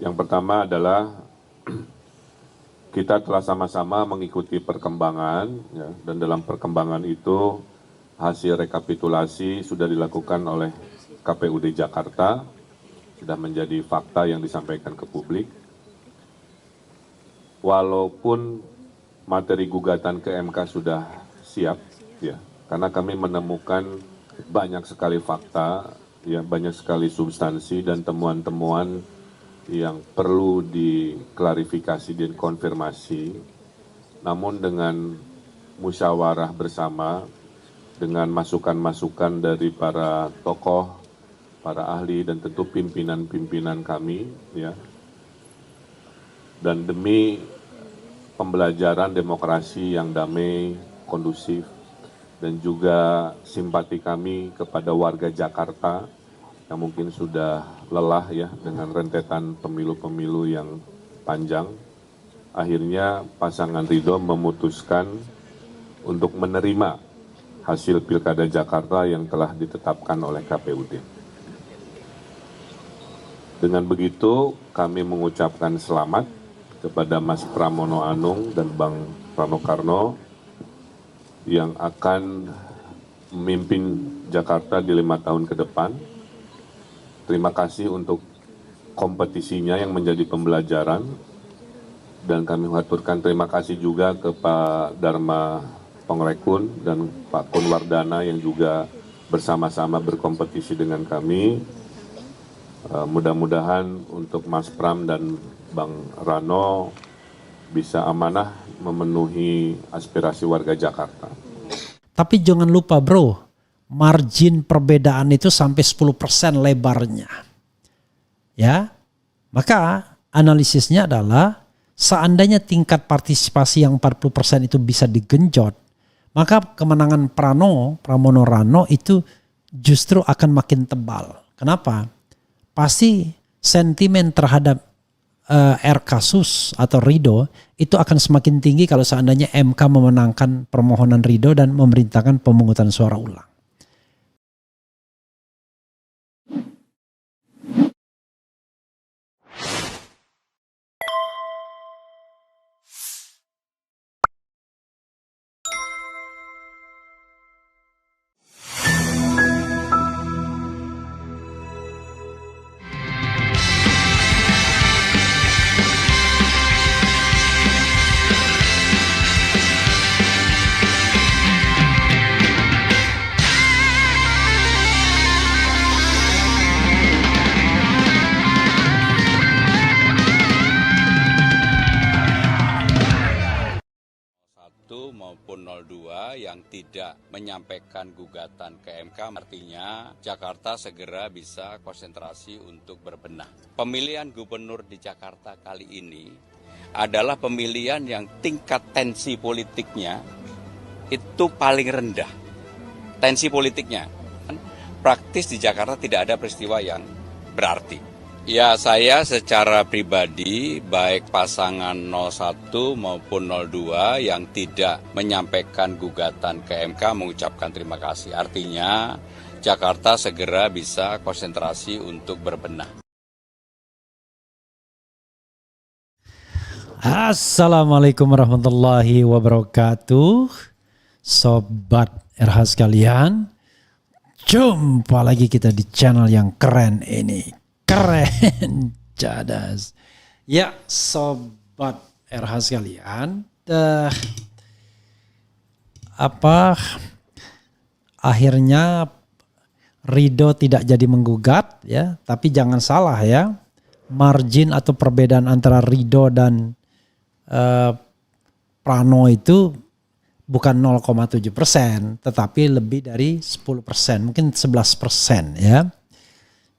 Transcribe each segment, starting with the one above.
Yang pertama adalah kita telah sama-sama mengikuti perkembangan, ya, dan dalam perkembangan itu hasil rekapitulasi sudah dilakukan oleh KPUD Jakarta, sudah menjadi fakta yang disampaikan ke publik. Walaupun materi gugatan ke MK sudah siap, ya, karena kami menemukan banyak sekali fakta, ya, banyak sekali substansi dan temuan-temuan yang perlu diklarifikasi dan konfirmasi. Namun dengan musyawarah bersama, dengan masukan-masukan dari para tokoh, para ahli, dan tentu pimpinan-pimpinan kami, ya, dan demi pembelajaran demokrasi yang damai, kondusif, dan juga simpati kami kepada warga Jakarta yang mungkin sudah lelah, ya, dengan rentetan pemilu-pemilu yang panjang. Akhirnya pasangan Ridho memutuskan untuk menerima hasil Pilkada Jakarta yang telah ditetapkan oleh KPUD. Dengan begitu kami mengucapkan selamat kepada Mas Pramono Anung dan Bang Rano Karno yang akan memimpin Jakarta di 5 tahun ke depan. Terima kasih untuk kompetisinya yang menjadi pembelajaran, dan kami mengaturkan terima kasih juga ke Pak Dharma Pongrekun dan Pak Kunwardana yang juga bersama-sama berkompetisi dengan kami. Mudah-mudahan untuk Mas Pram dan Bang Rano bisa amanah memenuhi aspirasi warga Jakarta. Tapi jangan lupa bro, margin perbedaan itu sampai 10% lebarnya. Ya, maka analisisnya adalah seandainya tingkat partisipasi yang 40% itu bisa digenjot, maka kemenangan Pramono Rano itu justru akan makin tebal. Kenapa? Pasti sentimen terhadap kasus atau Ridho itu akan semakin tinggi kalau seandainya MK memenangkan permohonan Ridho dan memerintahkan pemungutan suara ulang. Maupun 02 yang tidak menyampaikan gugatan ke MK, artinya Jakarta segera bisa konsentrasi untuk berbenah. Pemilihan gubernur di Jakarta kali ini adalah pemilihan yang tingkat tensi politiknya itu paling rendah. Tensi politiknya praktis di Jakarta tidak ada peristiwa yang berarti. Ya, saya secara pribadi baik pasangan 01 maupun 02 yang tidak menyampaikan gugatan ke MK mengucapkan terima kasih. Artinya Jakarta segera bisa konsentrasi untuk berbenah. Assalamualaikum warahmatullahi wabarakatuh. Sobat RH sekalian, jumpa lagi kita di channel yang keren ini. Keren, cadas. Ya, sobat RH sekalian, akhirnya Ridho tidak jadi menggugat, ya. Tapi jangan salah ya, margin atau perbedaan antara Ridho dan Prano itu bukan 0,7%, tetapi lebih dari 10%, mungkin 11% ya.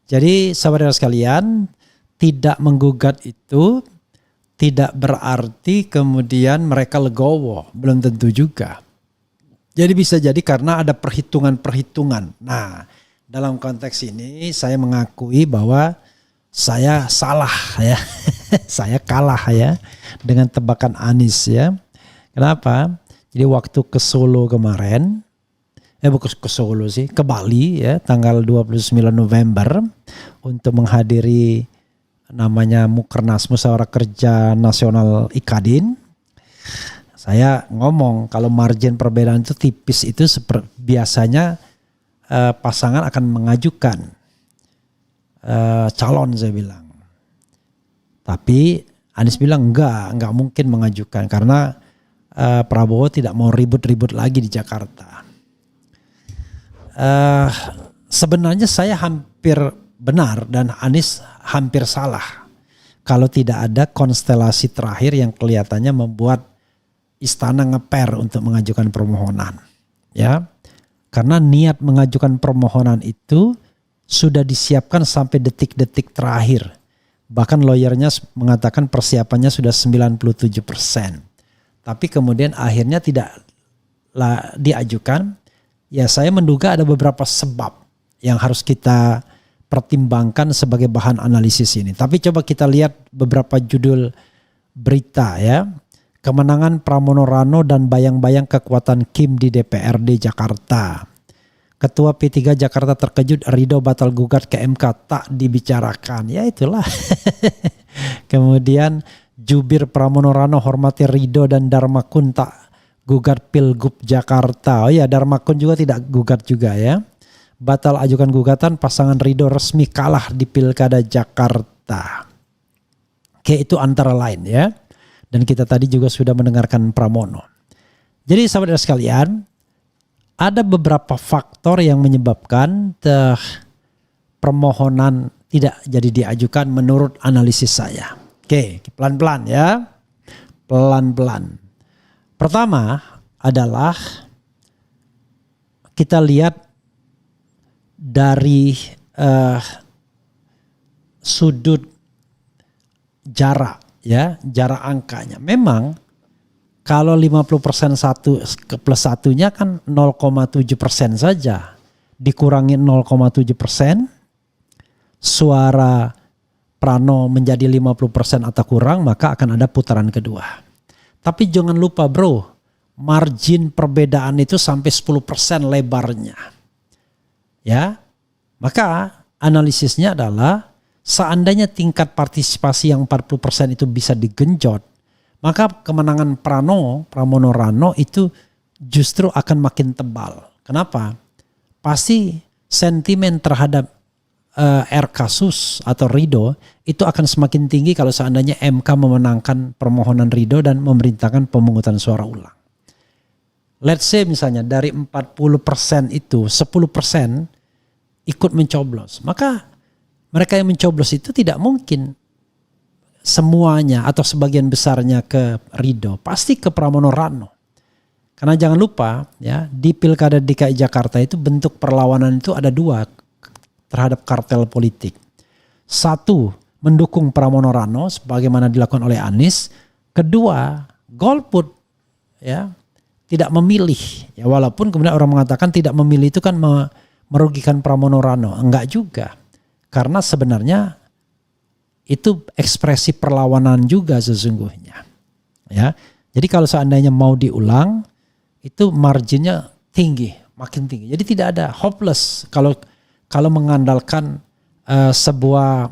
Jadi saudara sekalian, tidak menggugat itu tidak berarti kemudian mereka legowo, belum tentu juga. Jadi bisa jadi karena ada perhitungan-perhitungan. Nah, dalam konteks ini saya mengakui bahwa saya salah ya. Saya kalah ya dengan tebakan Anies ya. Kenapa? Jadi waktu ke Solo kemarin, bukan ke Solo sih, ke Bali ya, tanggal 29 November untuk menghadiri namanya Mukernas Musyawarah Kerja Nasional Ikadin, saya ngomong kalau margin perbedaan itu tipis itu biasanya pasangan akan mengajukan calon, saya bilang. Tapi Anies bilang enggak mungkin mengajukan karena Prabowo tidak mau ribut-ribut lagi di Jakarta. Sebenarnya saya hampir benar dan Anies hampir salah kalau tidak ada konstelasi terakhir yang kelihatannya membuat istana ngeper untuk mengajukan permohonan, ya. Karena niat mengajukan permohonan itu sudah disiapkan sampai detik-detik terakhir. Bahkan lawyernya mengatakan persiapannya sudah 97%. Tapi kemudian akhirnya tidak diajukan. Ya, saya menduga ada beberapa sebab yang harus kita pertimbangkan sebagai bahan analisis ini. Tapi coba kita lihat beberapa judul berita, ya. Kemenangan Pramono Rano dan bayang-bayang kekuatan Kim di DPRD Jakarta. Ketua P3 Jakarta terkejut Ridho batal gugat ke MK tak dibicarakan. Ya itulah. Kemudian jubir Pramono Rano hormati Ridho dan Darmakun tak gugat Pilgub Jakarta. Oh ya, Darmakun juga tidak gugat juga, ya. Batal ajukan gugatan, pasangan Ridho resmi kalah di Pilkada Jakarta. Oke, itu antara lain, ya. Dan kita tadi juga sudah mendengarkan Pramono. Jadi sahabat sekalian, ada beberapa faktor yang menyebabkan permohonan tidak jadi diajukan menurut analisis saya. Oke, pelan-pelan, ya. Pelan-pelan. Pertama adalah kita lihat dari sudut jarak, ya, jarak angkanya. Memang kalau 50% satu plus satunya kan 0,7% saja. Dikurangi 0,7%, suara Prano menjadi 50% atau kurang, maka akan ada putaran kedua. Tapi jangan lupa bro, margin perbedaan itu sampai 10% lebarnya. Ya, maka analisisnya adalah seandainya tingkat partisipasi yang 40% itu bisa digenjot, maka kemenangan Pramono Rano itu justru akan makin tebal. Kenapa? Pasti sentimen terhadap R kasus atau Ridho itu akan semakin tinggi kalau seandainya MK memenangkan permohonan Ridho dan memerintahkan pemungutan suara ulang. Let's say misalnya dari 40% itu 10% ikut mencoblos. Maka mereka yang mencoblos itu tidak mungkin semuanya atau sebagian besarnya ke Ridho, pasti ke Pramono Rano. Karena jangan lupa, ya, di Pilkada DKI Jakarta itu bentuk perlawanan itu ada dua terhadap kartel politik. Satu, mendukung Pramono Rano sebagaimana dilakukan oleh Anies. Kedua, golput, ya, tidak memilih. Ya, walaupun kemudian orang mengatakan tidak memilih itu kan merugikan Pramono Rano. Enggak juga. Karena sebenarnya itu ekspresi perlawanan juga sesungguhnya. Ya. Jadi kalau seandainya mau diulang, itu marginnya tinggi, makin tinggi. Jadi tidak ada hopeless kalau mengandalkan sebuah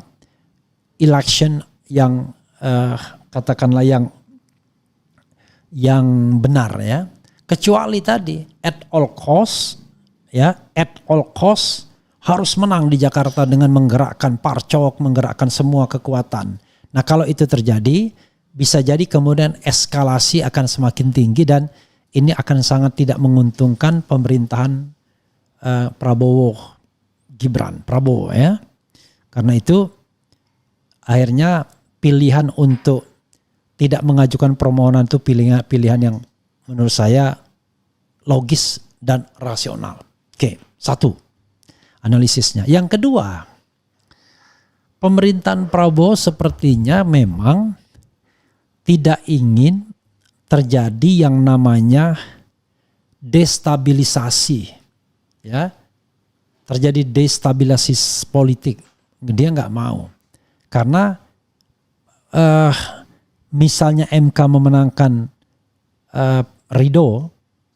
election yang katakanlah yang benar, ya. Kecuali tadi at all cost, ya, at all cost harus menang di Jakarta dengan menggerakkan parcok, menggerakkan semua kekuatan. Nah, kalau itu terjadi, bisa jadi kemudian eskalasi akan semakin tinggi dan ini akan sangat tidak menguntungkan pemerintahan Prabowo Gibran, Prabowo, ya. Karena itu akhirnya pilihan untuk tidak mengajukan permohonan itu pilihan yang menurut saya logis dan rasional. Oke, satu analisisnya. Yang kedua, pemerintahan Prabowo sepertinya memang tidak ingin terjadi yang namanya destabilisasi, ya. Terjadi destabilisasi politik, dia nggak mau. Karena misalnya MK memenangkan Ridho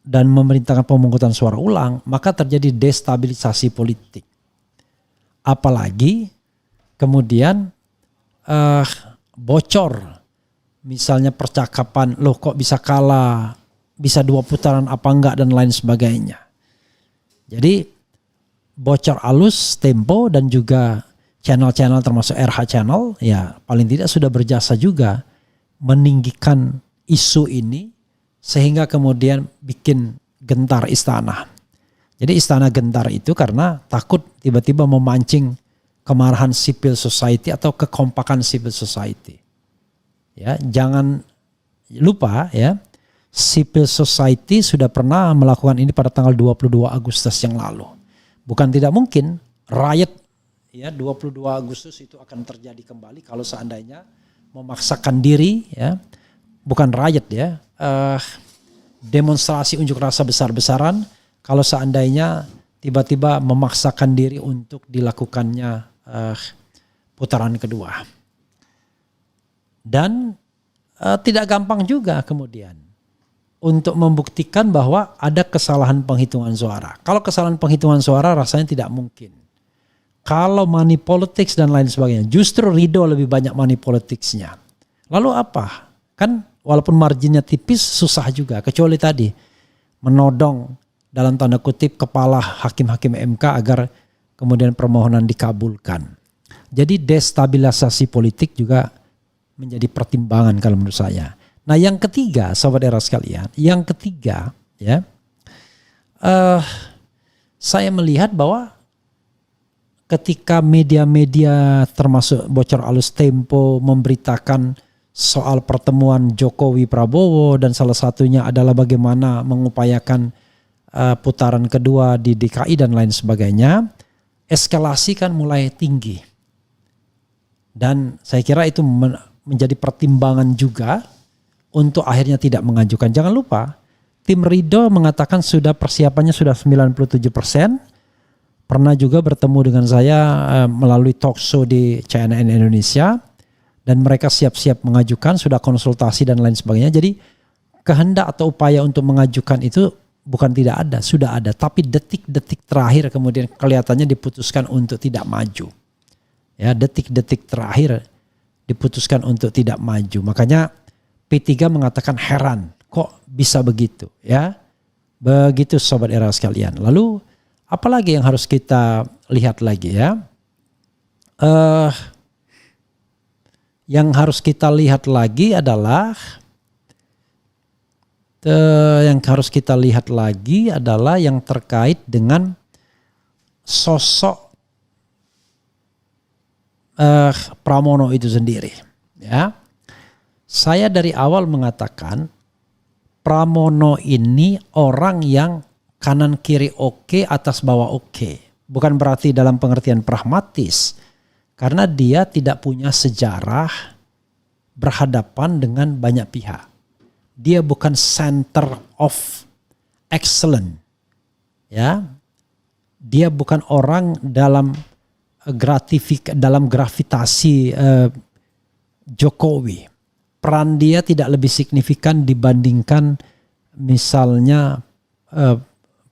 dan memerintahkan pemungutan suara ulang, maka terjadi destabilisasi politik. Apalagi kemudian bocor, misalnya percakapan, loh kok bisa kalah, bisa 2 putaran apa enggak dan lain sebagainya. Jadi bocor alus Tempo dan juga channel-channel termasuk RH Channel ya paling tidak sudah berjasa juga meninggikan isu ini sehingga kemudian bikin gentar istana. Jadi istana gentar itu karena takut tiba-tiba memancing kemarahan civil society atau kekompakan civil society. Ya, jangan lupa ya, civil society sudah pernah melakukan ini pada tanggal 22 Agustus yang lalu. Bukan tidak mungkin riot ya 22 Agustus itu akan terjadi kembali kalau seandainya memaksakan diri ya, bukan riot ya, demonstrasi unjuk rasa besar-besaran kalau seandainya tiba-tiba memaksakan diri untuk dilakukannya putaran kedua. Dan tidak gampang juga kemudian untuk membuktikan bahwa ada kesalahan penghitungan suara. Kalau kesalahan penghitungan suara rasanya tidak mungkin. Kalau money politics dan lain sebagainya, justru Ridho lebih banyak money politicsnya. Lalu apa? Kan walaupun marginnya tipis susah juga. Kecuali tadi menodong dalam tanda kutip kepala hakim-hakim MK agar kemudian permohonan dikabulkan. Jadi destabilisasi politik juga menjadi pertimbangan kalau menurut saya. Nah yang ketiga, sobat era sekalian, yang ketiga ya, saya melihat bahwa ketika media-media termasuk bocor alus Tempo memberitakan soal pertemuan Jokowi Prabowo dan salah satunya adalah bagaimana mengupayakan putaran kedua di DKI dan lain sebagainya, eskalasi kan mulai tinggi. Dan saya kira itu menjadi pertimbangan juga untuk akhirnya tidak mengajukan. Jangan lupa, tim Ridho mengatakan sudah persiapannya sudah 97%. Pernah juga bertemu dengan saya melalui talk show di CNN Indonesia. Dan mereka siap-siap mengajukan, sudah konsultasi dan lain sebagainya. Jadi kehendak atau upaya untuk mengajukan itu bukan tidak ada, sudah ada. Tapi detik-detik terakhir kemudian kelihatannya diputuskan untuk tidak maju. Ya, detik-detik terakhir diputuskan untuk tidak maju. Makanya P3 mengatakan heran, kok bisa begitu ya. Begitu sobat era sekalian. Lalu apalagi yang harus kita lihat lagi ya. Yang harus kita lihat lagi adalah yang terkait dengan sosok Pramono itu sendiri ya. Saya dari awal mengatakan Pramono ini orang yang kanan kiri oke, atas bawah oke. Bukan berarti dalam pengertian pragmatis, karena dia tidak punya sejarah berhadapan dengan banyak pihak. Dia bukan center of excellence. Ya. Dia bukan orang dalam gravitasi Jokowi. Peran dia tidak lebih signifikan dibandingkan misalnya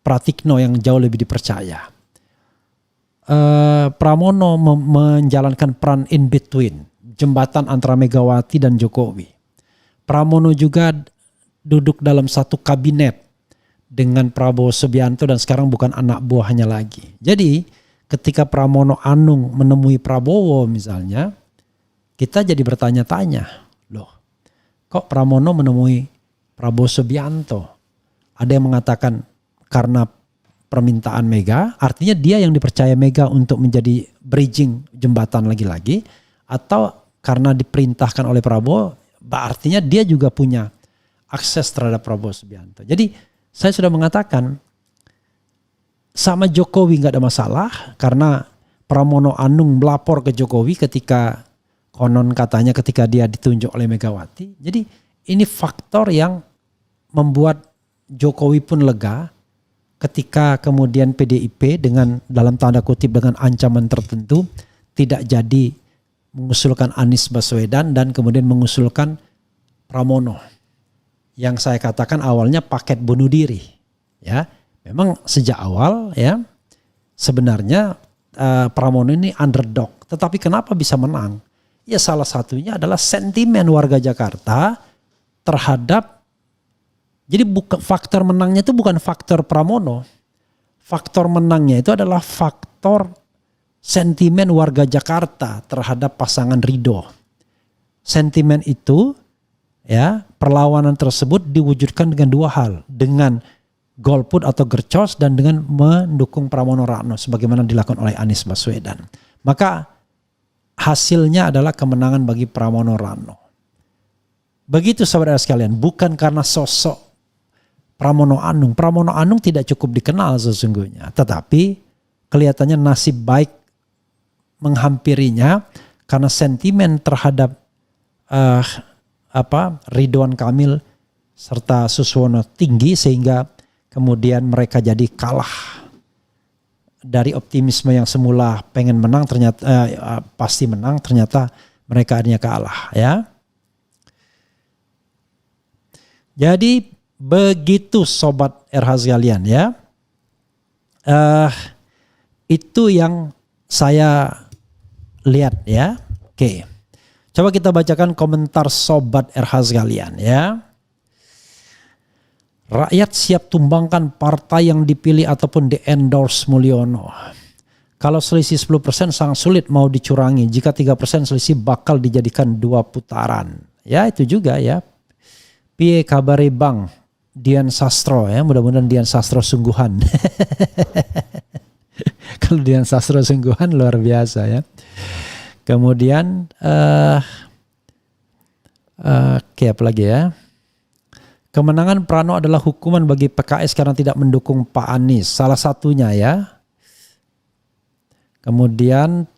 Pratikno yang jauh lebih dipercaya. Pramono menjalankan peran in between, jembatan antara Megawati dan Jokowi. Pramono juga duduk dalam satu kabinet dengan Prabowo Subianto dan sekarang bukan anak buahnya lagi. Jadi ketika Pramono Anung menemui Prabowo misalnya, kita jadi bertanya-tanya, loh kok Pramono menemui Prabowo Subianto? Ada yang mengatakan karena permintaan Mega, artinya dia yang dipercaya Mega untuk menjadi bridging jembatan lagi-lagi, atau karena diperintahkan oleh Prabowo, artinya dia juga punya akses terhadap Prabowo Subianto. Jadi saya sudah mengatakan sama Jokowi nggak ada masalah karena Pramono Anung melapor ke Jokowi ketika konon katanya ketika dia ditunjuk oleh Megawati. Jadi ini faktor yang membuat Jokowi pun lega ketika kemudian PDIP dengan dalam tanda kutip dengan ancaman tertentu tidak jadi mengusulkan Anies Baswedan dan kemudian mengusulkan Pramono. Yang saya katakan awalnya paket bunuh diri. Ya, memang sejak awal ya sebenarnya Pramono ini underdog. Tetapi kenapa bisa menang? Ya salah satunya adalah sentimen warga Jakarta terhadap, jadi bukan faktor menangnya itu bukan faktor Pramono. Faktor menangnya itu adalah faktor sentimen warga Jakarta terhadap pasangan Ridho. Sentimen itu, ya, perlawanan tersebut diwujudkan dengan dua hal, dengan golput atau gercos dan dengan mendukung Pramono Ratno sebagaimana dilakukan oleh Anies Baswedan. Maka hasilnya adalah kemenangan bagi Pramono Ratno. Begitu saudara sekalian, bukan karena sosok Pramono Anung. Pramono Anung tidak cukup dikenal sesungguhnya, tetapi kelihatannya nasib baik menghampirinya karena sentimen terhadap Ridwan Kamil serta Suswono tinggi sehingga kemudian mereka jadi kalah dari optimisme yang semula pengen menang ternyata pasti menang, ternyata mereka akhirnya kalah, ya. Jadi begitu sobat RH sekalian, ya. Itu yang saya lihat, ya. Oke. Coba kita bacakan komentar sobat RH sekalian, ya. Rakyat siap tumbangkan partai yang dipilih ataupun di-endorse Mulyono. Kalau selisih 10% sangat sulit mau dicurangi. Jika 3% selisih bakal dijadikan 2 putaran. Ya itu juga, ya. Piye kabare Bang Dian Sastro, ya. Mudah-mudahan Dian Sastro sungguhan. Kalau Dian Sastro sungguhan luar biasa, ya. Kemudian apa lagi, ya? Kemenangan Prano adalah hukuman bagi PKS karena tidak mendukung Pak Anies. Salah satunya, ya. Kemudian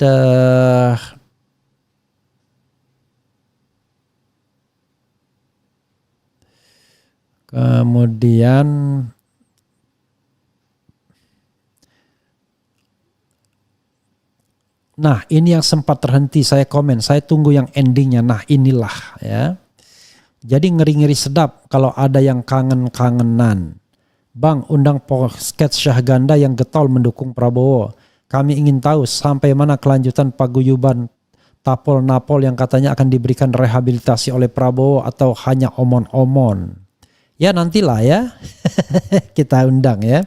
nah ini yang sempat terhenti saya komen, saya tunggu yang endingnya. Nah inilah, ya. Jadi ngeri-ngeri sedap kalau ada yang kangen-kangenan. Bang, undang podcast Syahganda yang getol mendukung Prabowo. Kami ingin tahu sampai mana kelanjutan paguyuban Tapol-Napol yang katanya akan diberikan rehabilitasi oleh Prabowo atau hanya omon-omon. Ya nantilah, ya. Kita undang, ya.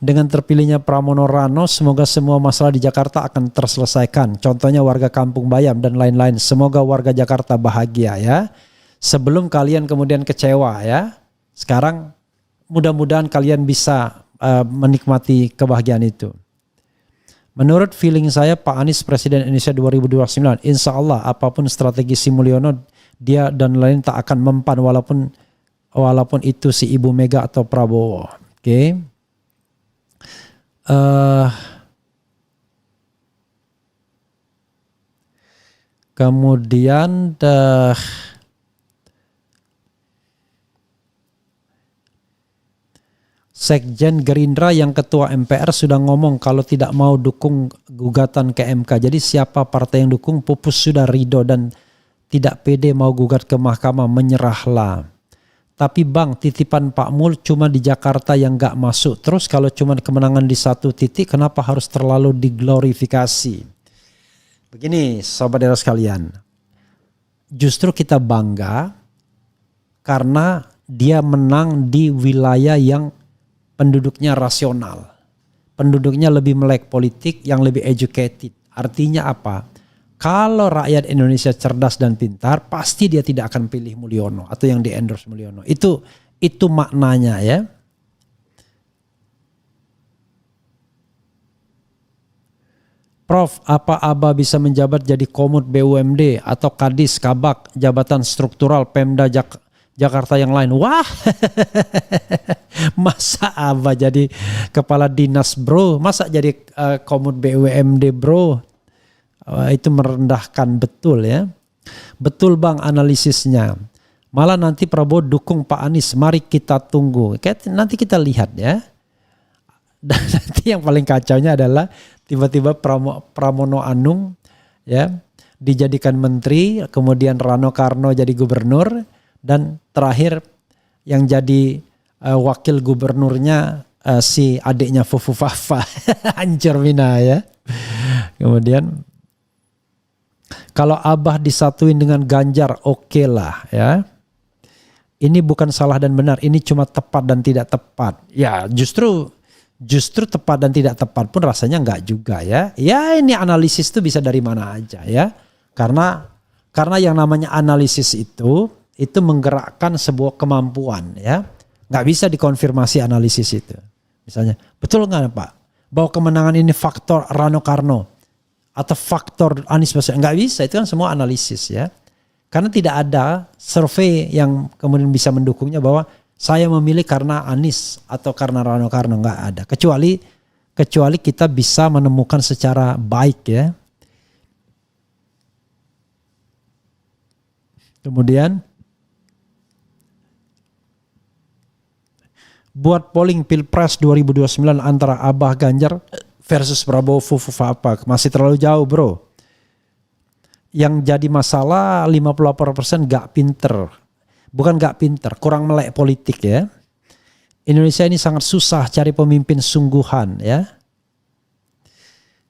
Dengan terpilihnya Pramono Ratno, semoga semua masalah di Jakarta akan terselesaikan. Contohnya warga Kampung Bayam dan lain-lain. Semoga warga Jakarta bahagia, ya. Sebelum kalian kemudian kecewa, ya. Sekarang mudah-mudahan kalian bisa menikmati kebahagiaan itu. Menurut feeling saya Pak Anies Presiden Indonesia 2029, insya Allah apapun strategi si Mulyono, dia dan lain tak akan mempan walaupun itu si Ibu Mega atau Prabowo. Oke. Kemudian Sekjen Gerindra yang ketua MPR sudah ngomong kalau tidak mau dukung gugatan ke MK. Jadi siapa partai yang dukung, pupus sudah ridho dan tidak pede mau gugat ke mahkamah, menyerahlah. Tapi Bang, titipan Pak Mul cuma di Jakarta yang gak masuk. Terus kalau cuma kemenangan di satu titik, kenapa harus terlalu diglorifikasi? Begini sobat era sekalian. Justru kita bangga karena dia menang di wilayah yang penduduknya rasional. Penduduknya lebih melek politik, yang lebih educated. Artinya apa? Kalau rakyat Indonesia cerdas dan pintar, pasti dia tidak akan pilih Mulyono atau yang di-endorse Mulyono. Itu maknanya, ya. Prof, apa Aba bisa menjabat jadi Komut BUMD atau Kadis, Kabak, jabatan struktural Pemda Jakarta yang lain? Wah, masa Aba jadi kepala dinas bro? Masa jadi Komut BUMD bro? Itu merendahkan betul, ya. Betul Bang analisisnya. Malah nanti Prabowo dukung Pak Anies. Mari kita tunggu. Nanti kita lihat, ya. Dan nanti yang paling kacaunya adalah tiba-tiba Pramono Anung, ya, dijadikan menteri, kemudian Rano Karno jadi gubernur, dan terakhir yang jadi wakil gubernurnya si adiknya Fufu Fafa. Hancur Mina, ya. Kalau Abah disatuin dengan Ganjar, oke lah ya. Ini bukan salah dan benar, ini cuma tepat dan tidak tepat. Ya justru tepat dan tidak tepat pun rasanya enggak juga ya. Ya ini analisis itu bisa dari mana aja ya. Karena yang namanya analisis itu menggerakkan sebuah kemampuan ya. Nggak bisa dikonfirmasi analisis itu. Misalnya, betul nggak Pak? Bahwa kemenangan ini faktor Rano Karno atau faktor Anies Baswedan? Nggak bisa, itu kan semua analisis ya. Karena tidak ada survei yang kemudian bisa mendukungnya bahwa saya memilih karena Anies atau karena Rano Karno, nggak ada. Kecuali kita bisa menemukan secara baik ya. Kemudian buat polling Pilpres 2029 antara Abah Ganjar versus Prabowo Fufufa apa? Masih terlalu jauh bro. Yang jadi masalah 58% gak pinter. Bukan gak pinter, kurang melek politik ya. Indonesia ini sangat susah cari pemimpin sungguhan ya.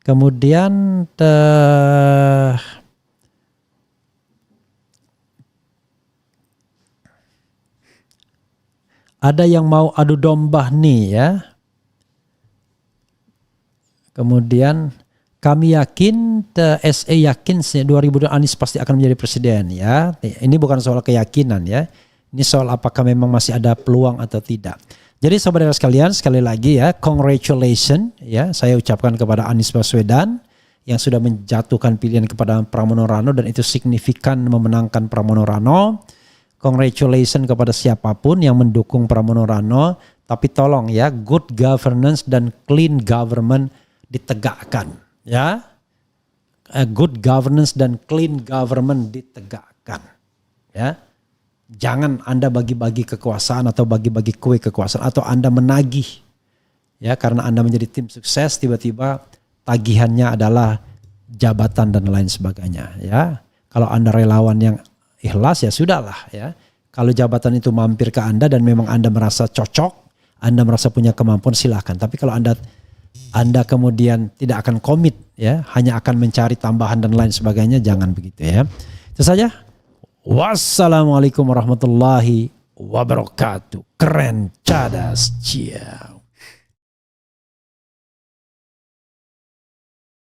Kemudian ada yang mau adu domba nih ya. Kemudian kami yakin, SE yakin 2002 Anies pasti akan menjadi presiden ya. Ini bukan soal keyakinan ya. Ini soal apakah memang masih ada peluang atau tidak. Jadi saudara sekalian, sekali lagi ya, congratulations ya, saya ucapkan kepada Anies Baswedan yang sudah menjatuhkan pilihan kepada Pramono Rano dan itu signifikan memenangkan Pramono Rano. Congratulations kepada siapapun yang mendukung Pramono Rano, tapi tolong ya, good governance dan clean government ditegakkan. Ya, good governance dan clean government ditegakkan. Ya, jangan Anda bagi-bagi kekuasaan atau bagi-bagi kue kekuasaan atau Anda menagih. Ya, karena Anda menjadi tim sukses tiba-tiba tagihannya adalah jabatan dan lain sebagainya. Ya, kalau Anda relawan yang ikhlas ya sudahlah ya. Kalau jabatan itu mampir ke Anda dan memang Anda merasa cocok, Anda merasa punya kemampuan silahkan. Tapi kalau Anda kemudian tidak akan komit ya, hanya akan mencari tambahan dan lain sebagainya, jangan begitu ya. Itu saja. Wassalamualaikum warahmatullahi wabarakatuh. Keren, cadas, cia.